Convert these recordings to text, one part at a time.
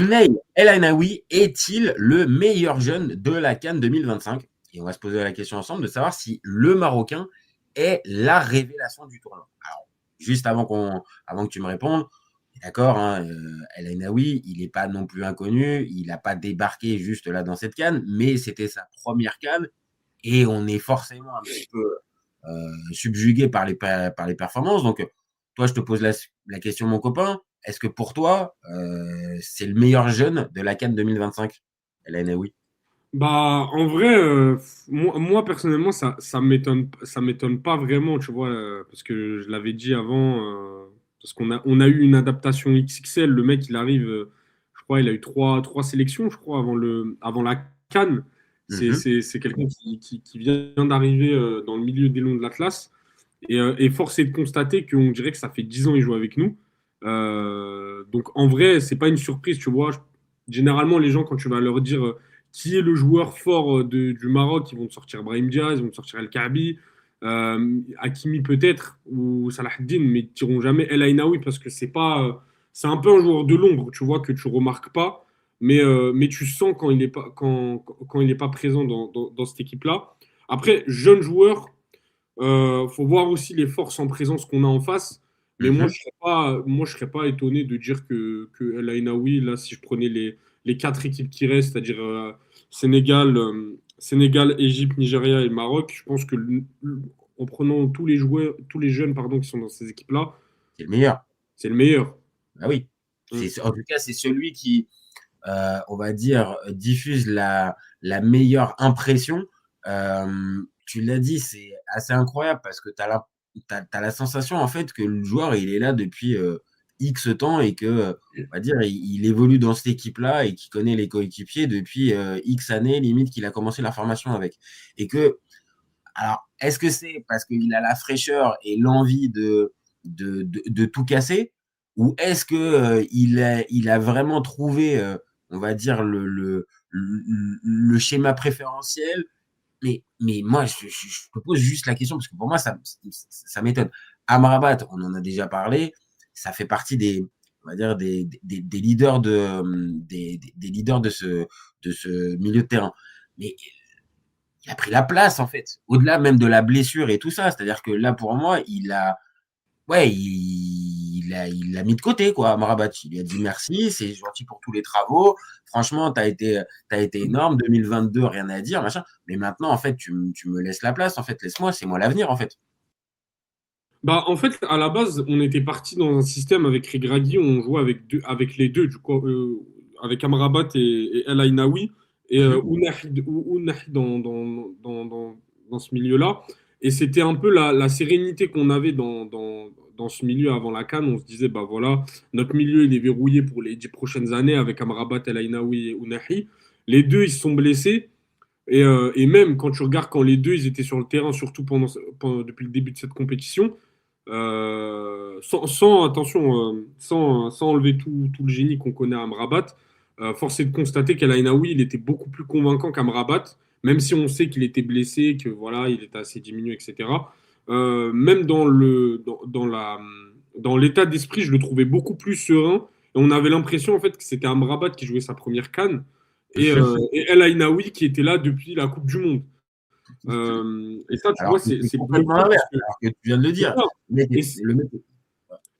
Ney El Ainaoui est-il le meilleur jeune de la CAN 2025? Et on va se poser la question ensemble de savoir si le Marocain est la révélation du tournoi. Alors, juste avant que tu me répondes, d'accord, hein, El Ainaoui, il n'est pas non plus inconnu, il n'a pas débarqué juste là dans cette CAN, mais c'était sa première CAN et on est forcément un petit peu subjugué par les performances. Donc, toi, je te pose la question, mon copain. Est-ce que pour toi, c'est le meilleur jeune de la CAN 2025? Hélène, oui. Bah, en vrai, moi, personnellement, ça m'étonne pas vraiment, tu vois, parce que je l'avais dit avant, parce qu'on a eu une adaptation XXL. Le mec, il arrive, je crois, il a eu trois sélections, je crois, avant la CAN. Mhm. C'est quelqu'un qui vient d'arriver dans le milieu des Lions de l'Atlas. Et force est de constater qu'on dirait que ça fait 10 ans qu'il joue avec nous. Donc en vrai, c'est pas une surprise, tu vois. Généralement, les gens, quand tu vas leur dire qui est le joueur fort du Maroc, ils vont te sortir Brahim Diaz, ils vont te sortir El Kaabi, Hakimi peut-être, ou Salah Din, mais ils ne diront jamais El Ainaoui parce que c'est un peu un joueur de l'ombre, tu vois, que tu remarques pas, mais tu sens quand il est pas présent dans cette équipe-là. Après, jeune joueur. Faut voir aussi les forces en présence qu'on a en face. Mais Mhm. moi, je serais pas étonné de dire que El Ainaoui, là, si je prenais les quatre équipes qui restent, c'est-à-dire Sénégal, Égypte, Nigeria et Maroc, je pense que en prenant tous les joueurs, tous les jeunes pardon, qui sont dans ces équipes-là, C'est le meilleur. c'est le meilleur. Ah oui. Mm. En tout cas, c'est celui qui, on va dire, diffuse la meilleure impression. Tu l'as dit, c'est assez incroyable parce que tu as t'as la sensation en fait que le joueur il est là depuis X temps et que, on va dire, il évolue dans cette équipe-là et qu'il connaît les coéquipiers depuis X années, limite qu'il a commencé la formation avec. Et que, alors, est-ce que c'est parce qu'il a la fraîcheur et l'envie de tout casser ou est-ce que il a vraiment trouvé, on va dire, le schéma préférentiel? Mais moi, je te pose juste la question parce que pour moi, ça m'étonne. Amrabat, on en a déjà parlé, ça fait partie on va dire, des leaders des leaders de ce milieu de terrain. Mais il a pris la place, en fait, au-delà même de la blessure et tout ça. C'est-à-dire que là, pour moi, ouais, il l'a mis de côté, quoi, Amrabat. Il lui a dit merci, c'est gentil pour tous les travaux. Franchement, t'as été énorme. 2022, rien à dire, machin. Mais maintenant, en fait, tu me laisses la place. En fait, laisse-moi, c'est moi l'avenir, en fait. Bah, en fait, à la base, on était parti dans un système avec Regragui où on jouait avec les deux, du coup, avec Amrabat et El Ainaoui, et Mhm. Ounahi dans ce milieu-là. Et c'était un peu la sérénité qu'on avait dans ce milieu avant la CAN. On se disait, bah voilà, notre milieu, il est verrouillé pour les 10 prochaines années avec Amrabat, El Ainaoui et Ounahi. Les deux, ils se sont blessés. Et même quand tu regardes quand les deux ils étaient sur le terrain, surtout depuis le début de cette compétition, attention, sans enlever tout le génie qu'on connaît à Amrabat, force est de constater qu'El Ainaoui, il était beaucoup plus convaincant qu'Amrabat, même si on sait qu'il était blessé, que voilà, il était assez diminué, etc. Même dans l'état d'esprit, je le trouvais beaucoup plus serein. Et on avait l'impression en fait que c'était Amrabat qui jouait sa première CAN et El Ainaoui qui était là depuis la Coupe du Monde. Et ça, tu vois, Alors que c'est c'est complètement bluffant l'inverse, parce que alors que tu viens de le c'est dire. ça. Le mec, Et, le mec,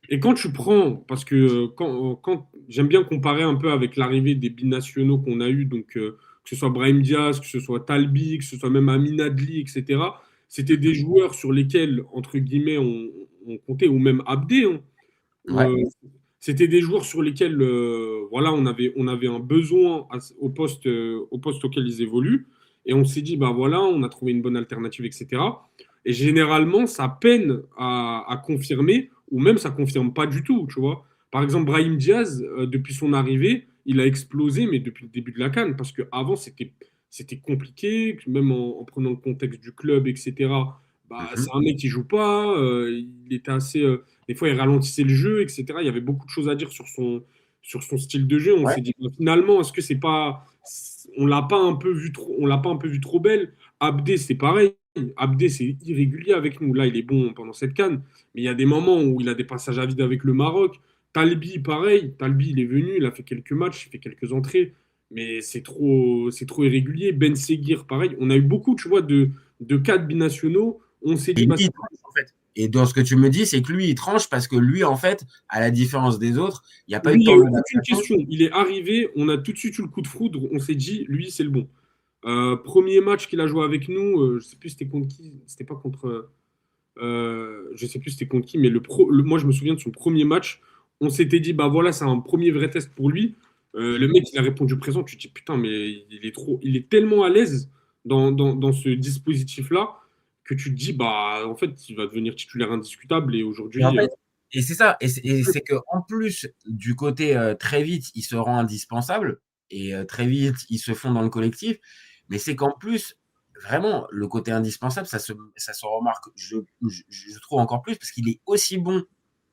et quand tu prends, parce que quand j'aime bien comparer un peu avec l'arrivée des binationaux qu'on a eu, donc que ce soit Brahim Diaz, que ce soit Talbi, que ce soit même Amin Adli, etc., c'était des joueurs sur lesquels, entre guillemets, on comptait, ou même Abdé, hein. ouais. Euh, C'était des joueurs sur lesquels voilà, on avait un besoin au poste auquel ils évoluent. Et on s'est dit, bah voilà, on a trouvé une bonne alternative, etc. Et généralement, ça peine à confirmer, ou même ça confirme pas du tout, tu vois. Par exemple, Brahim Diaz, depuis son arrivée, il a explosé, mais depuis le début de la CAN, parce qu'avant, c'était compliqué, même en prenant le contexte du club, etc. Bah, c'est Mhm. un mec qui joue pas, il était assez. Des fois, il ralentissait le jeu, etc. Il y avait beaucoup de choses à dire sur son style de jeu. On Ouais. s'est dit, bah, finalement, est-ce que c'est pas. On l'a pas un peu vu trop, on l'a pas un peu vu trop belle. Abdé, c'est pareil. Abdé, c'est irrégulier avec nous. Là, il est bon pendant cette CAN, mais il y a des moments où il a des passages à vide avec le Maroc. Talbi, pareil. Talbi, il est venu, il a fait quelques matchs, il fait quelques entrées, mais c'est trop irrégulier. Ben Seguir, pareil. On a eu beaucoup, tu vois, de cadres binationaux. On s'est Et dit, lui, bah, il tranche, en fait. Et dans ce que tu me dis, c'est que lui, il tranche parce que lui, en fait, à la différence des autres, il n'y a pas eu lui, de il n'y a temps eu aucune d'adaptation. question. Il est arrivé, on a tout de suite eu le coup de foudre. On s'est dit, lui, c'est le bon. Premier match qu'il a joué avec nous, je sais plus c'était contre qui, c'était pas contre, je sais plus c'était contre qui, mais moi je me souviens de son premier match. On s'était dit, bah voilà, c'est un premier vrai test pour lui. Le mec, il a répondu présent. Tu te dis, putain, mais il est tellement à l'aise dans ce dispositif-là que tu te dis, bah en fait, il va devenir titulaire indiscutable. Et Et en aujourd'hui, fait, et c'est ça, et c'est que en plus du côté très vite, il se rend indispensable et très vite, ils se font dans le collectif. Mais c'est qu'en plus, vraiment, le côté indispensable, ça se remarque, je trouve encore plus, parce qu'il est aussi bon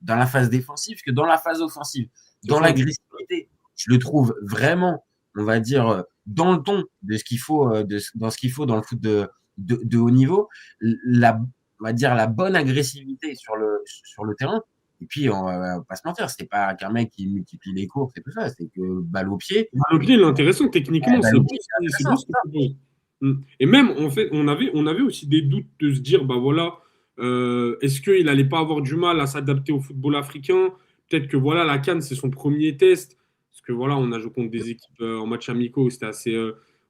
dans la phase défensive que dans la phase offensive. c'est Dans ça. l'agressivité, je le trouve vraiment, on va dire, dans le ton de ce qu'il faut, dans ce qu'il faut dans le foot de haut niveau. La, on va dire la bonne agressivité sur le terrain. Et puis, on va pas se mentir, c'est pas qu'un mec qui multiplie les courses et tout ça, c'est que balle au pied, Le pied, il est intéressant. Techniquement, balle c'est au beau, pied, c'est c'est intéressant, beau ce c'est qu'il ça. propose. Mm. Et même, en fait, on avait aussi des doutes de se dire, bah voilà, est-ce qu'il n'allait pas avoir du mal à s'adapter au football africain? Peut-être que voilà, la CAN, c'est son premier test. Parce que voilà, on a joué contre des équipes en match amicaux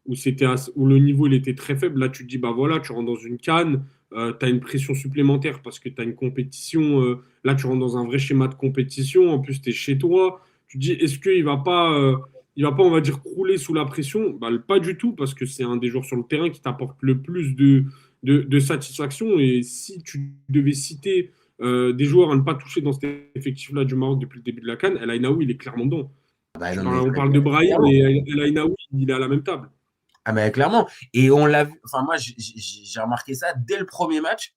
où le niveau il était très faible. Là, tu te dis, bah voilà, tu rentres dans une CAN, tu as une pression supplémentaire parce que tu as une compétition. Là, tu rentres dans un vrai schéma de compétition. En plus, tu es chez toi. Tu te dis, est-ce qu'il va pas. Il va pas, on va dire, crouler sous la pression. Bah, pas du tout, parce que c'est un des joueurs sur le terrain qui t'apporte le plus de satisfaction. Et si tu devais citer des joueurs à ne pas toucher dans cet effectif-là du Maroc depuis le début de la CAN, El Ainaoui, il est clairement dedans. Ah bah, non, mais On parle de Brahim clairement. et El Ainaoui, il est à la même table. Ah mais clairement. Et on l'a vu, enfin moi j'ai remarqué ça dès le premier match,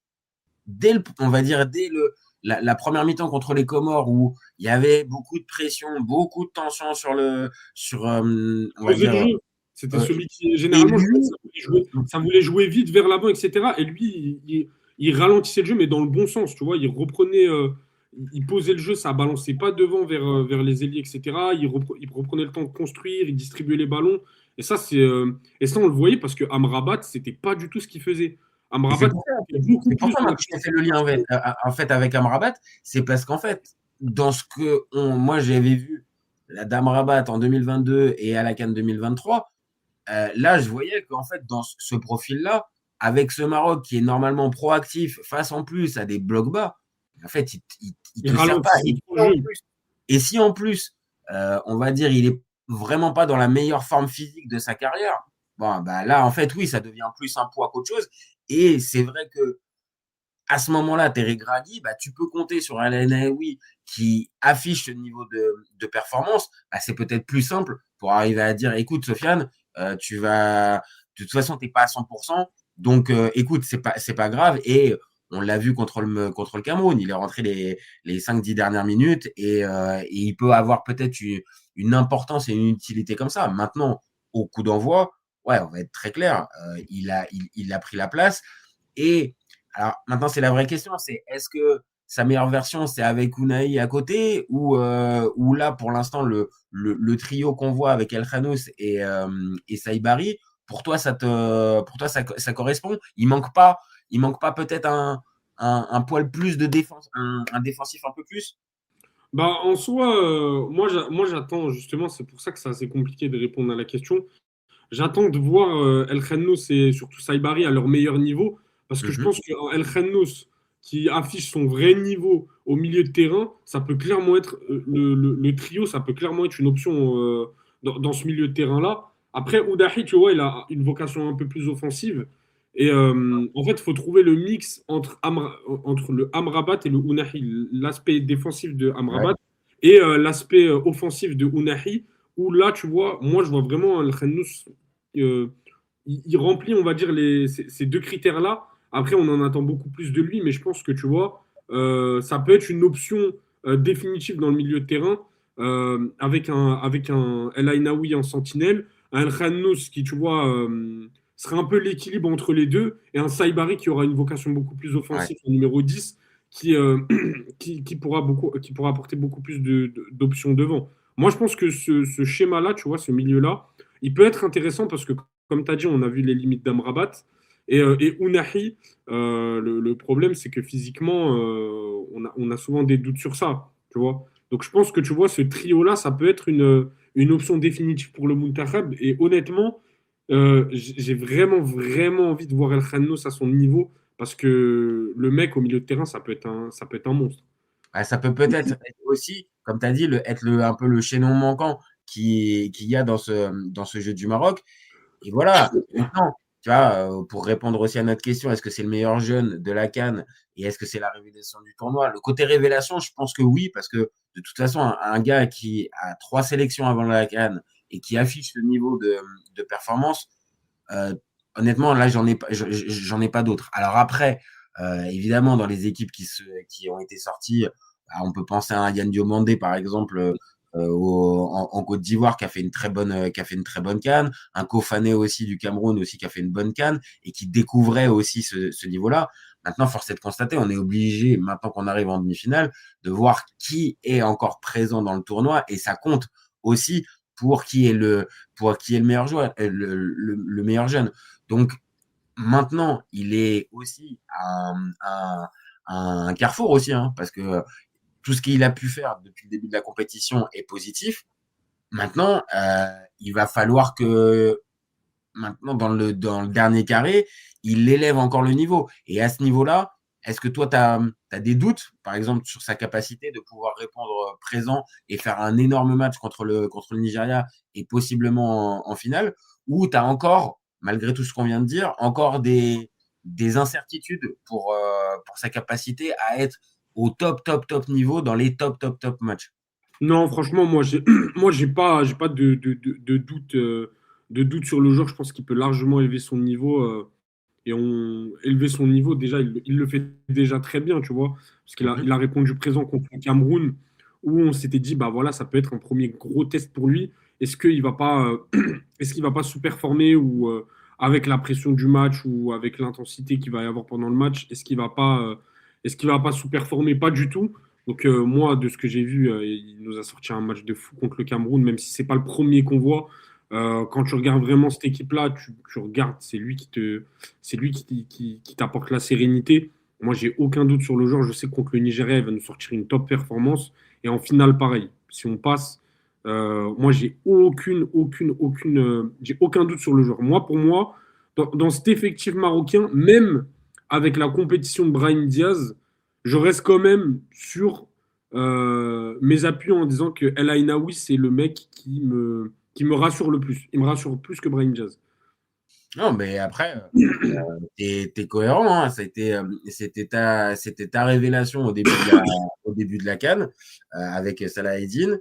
on va dire dès la première mi-temps contre les Comores où il y avait beaucoup de pression, beaucoup de tension on va Poser le dire, jeu. C'était celui qui, et généralement, je crois que lui, ça voulait jouer vite vers l'avant, etc. Et lui, il ralentissait le jeu, mais dans le bon sens, tu vois. Il posait le jeu, ça balançait pas devant vers les ailiers, etc. Il reprenait le temps de construire, il distribuait les ballons. Et et ça, on le voyait parce que Amrabat, c'était pas du tout ce qu'il faisait. et c'est Amrabat, pour ça, il était beaucoup c'est pour plus ça dans moi, la que je t'ai fait le lien en fait avec Amrabat, c'est parce qu'en fait, dans ce que moi j'avais vu la Dame Rabat en 2022 et à la CAN 2023, là je voyais qu'en fait dans ce profil-là, avec ce Maroc qui est normalement proactif face en plus à des blocs bas, en fait il Il te sert pas. ralentissait trop le jeu. Et si en plus, on va dire, il est vraiment pas dans la meilleure forme physique de sa carrière, bon, bah là, en fait, oui, ça devient plus un poids qu'autre chose. Et c'est vrai que à ce moment-là, Terry Grady, bah, tu peux compter sur un Naoui qui affiche ce niveau de performance. Bah, c'est peut-être plus simple pour arriver à dire, écoute, Sofiane, de toute façon, tu n'es pas à 100%. Donc, écoute, c'est pas grave. Et on l'a vu contre le Cameroun. Il est rentré les 5-10 dernières minutes et il peut avoir peut-être une importance et une utilité comme ça. Maintenant, au coup d'envoi, ouais, on va être très clair. Il a pris la place. Et alors maintenant, c'est la vraie question, c'est est-ce que sa meilleure version, c'est avec Unai à côté ou là, pour l'instant, le trio qu'on voit avec El Khanous et Saïbari, pour toi, ça correspond? Il manque pas peut-être un poil plus de défense, un défensif un peu plus? Bah, en soi, moi j'attends justement, c'est pour ça que c'est assez compliqué de répondre à la question. J'attends de voir El Khenous et surtout Saibari à leur meilleur niveau, parce que je Mhm. pense que El Khenous, qui affiche son vrai niveau au milieu de terrain, ça peut clairement être le trio, ça peut clairement être une option dans ce milieu de terrain-là. Après, Oudahi, tu vois, il a une vocation un peu plus offensive. Et en fait, il faut trouver le mix entre le Amrabat et le Ounahi, l'aspect défensif de Ouais, Amrabat et l'aspect offensif de Ounahi, où là, tu vois, moi, je vois vraiment El Khenous euh, il remplit, on va dire, ces deux critères-là. Après, on en attend beaucoup plus de lui, mais je pense que tu vois, ça peut être une option définitive dans le milieu de terrain avec un El Ainaoui en sentinelle, un El Khannous qui, tu vois, serait un peu l'équilibre entre les deux, et un Saibari qui aura une vocation beaucoup plus ouais. offensive en numéro 10 qui, qui pourra apporter beaucoup plus d'options devant. Moi, je pense que ce schéma-là, tu vois, ce milieu-là, il peut être intéressant parce que, comme tu as dit, on a vu les limites d'Amrabat. Et Ounahi, le problème, c'est que physiquement, on a souvent des doutes sur ça, tu vois. Donc, je pense que, tu vois, ce trio-là, ça peut être une option définitive pour le Muntakhab. Et honnêtement, j'ai vraiment, vraiment envie de voir El Khanous à son niveau parce que le mec au milieu de terrain, ça peut être un monstre. Ouais, ça peut peut-être être aussi, comme tu as dit, être un peu le chaînon manquant qu'il y a dans ce jeu du Maroc. Et voilà, maintenant, tu vois, pour répondre aussi à notre question, est-ce que c'est le meilleur jeune de la CAN et est-ce que c'est la révélation du tournoi? Le côté révélation, je pense que oui, parce que de toute façon, un gars qui a 3 sélections avant la CAN et qui affiche ce niveau de performance, euh, honnêtement, là, j'en ai pas d'autres. Alors après, évidemment, dans les équipes qui ont été sorties, bah, on peut penser à un Yann Diomandé, par exemple, en Côte d'Ivoire, qui a fait une très bonne CAN, un Kofané aussi du Cameroun aussi qui a fait une bonne CAN et qui découvrait aussi ce niveau-là. Maintenant, force est de constater, on est obligé, maintenant qu'on arrive en demi-finale, de voir qui est encore présent dans le tournoi et ça compte aussi pour qui est le meilleur joueur, le meilleur jeune. Donc maintenant, il est aussi un carrefour aussi, hein, parce que tout ce qu'il a pu faire depuis le début de la compétition est positif. Maintenant, il va falloir que maintenant dans le dernier carré, il élève encore le niveau. Et à ce niveau-là, est-ce que toi, tu as des doutes, par exemple, sur sa capacité de pouvoir répondre présent et faire un énorme match contre le Nigeria et possiblement en finale, ou tu as encore, malgré tout ce qu'on vient de dire, encore des incertitudes pour sa capacité à être au top, top, top niveau dans les top, top, top matchs? Non, franchement, moi, j'ai pas de doute sur le joueur. Je pense qu'il peut largement élever son niveau. Élever son niveau, déjà, il le fait déjà très bien, tu vois. Parce Mhm. il a répondu présent contre le Cameroun, où on s'était dit, bah voilà, ça peut être un premier gros test pour lui. Est-ce qu'il va pas sous-performer ou avec la pression du match ou avec l'intensité qu'il va y avoir pendant le match, est-ce qu'il va pas sous-performer? Pas du tout. Donc moi, de ce que j'ai vu, il nous a sorti un match de fou contre le Cameroun, même si c'est pas le premier qu'on voit. Quand tu regardes vraiment cette équipe-là, tu regardes, c'est lui qui t'apporte la sérénité. Moi, j'ai aucun doute sur le joueur. Je sais que contre le Nigeria, il va nous sortir une top performance. Et en finale, pareil. Si on passe, moi, j'ai aucun doute sur le joueur. Moi, pour moi, dans cet effectif marocain, même avec la compétition de Brahim Diaz, je reste quand même sur mes appuis en disant que El Ainaoui, c'est le mec qui me rassure le plus. Il me rassure plus que Brahim Diaz. Non, mais après, t'es cohérent, hein. C'était ta révélation au début de la CAN avec Salah Eddin.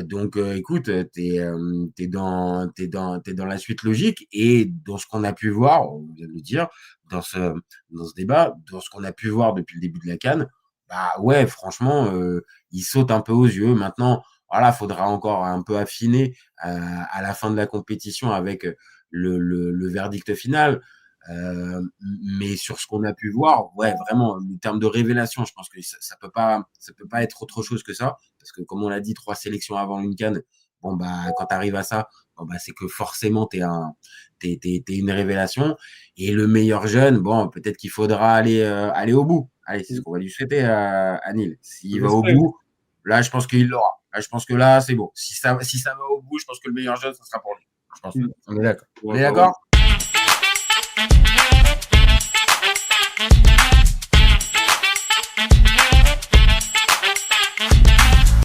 Donc, écoute, t'es dans la suite logique et dans ce qu'on a pu voir, on vient de le dire, dans ce débat, dans ce qu'on a pu voir depuis le début de la CAN, bah ouais, franchement, il saute un peu aux yeux. Maintenant, voilà, faudra encore un peu affiner à la fin de la compétition avec le verdict final. Mais sur ce qu'on a pu voir, ouais, vraiment, en termes de révélation, je pense que ça peut pas être autre chose que ça. Parce que, comme on l'a dit, 3 sélections avant une CAN, bon, bah, quand tu arrives à ça, bon, bah, c'est que forcément, t'es une révélation. Et le meilleur jeune, bon, peut-être qu'il faudra aller au bout. Allez, c'est ce qu'on va lui souhaiter à Nil. S'il va au J'espère. bout, là, je pense qu'il l'aura. Là, je pense que là, c'est bon. Si ça va au bout, je pense que le meilleur jeune, ça sera pour lui. Je pense. Mm. On est d'accord. On Ouais, est bah ouais. d'accord?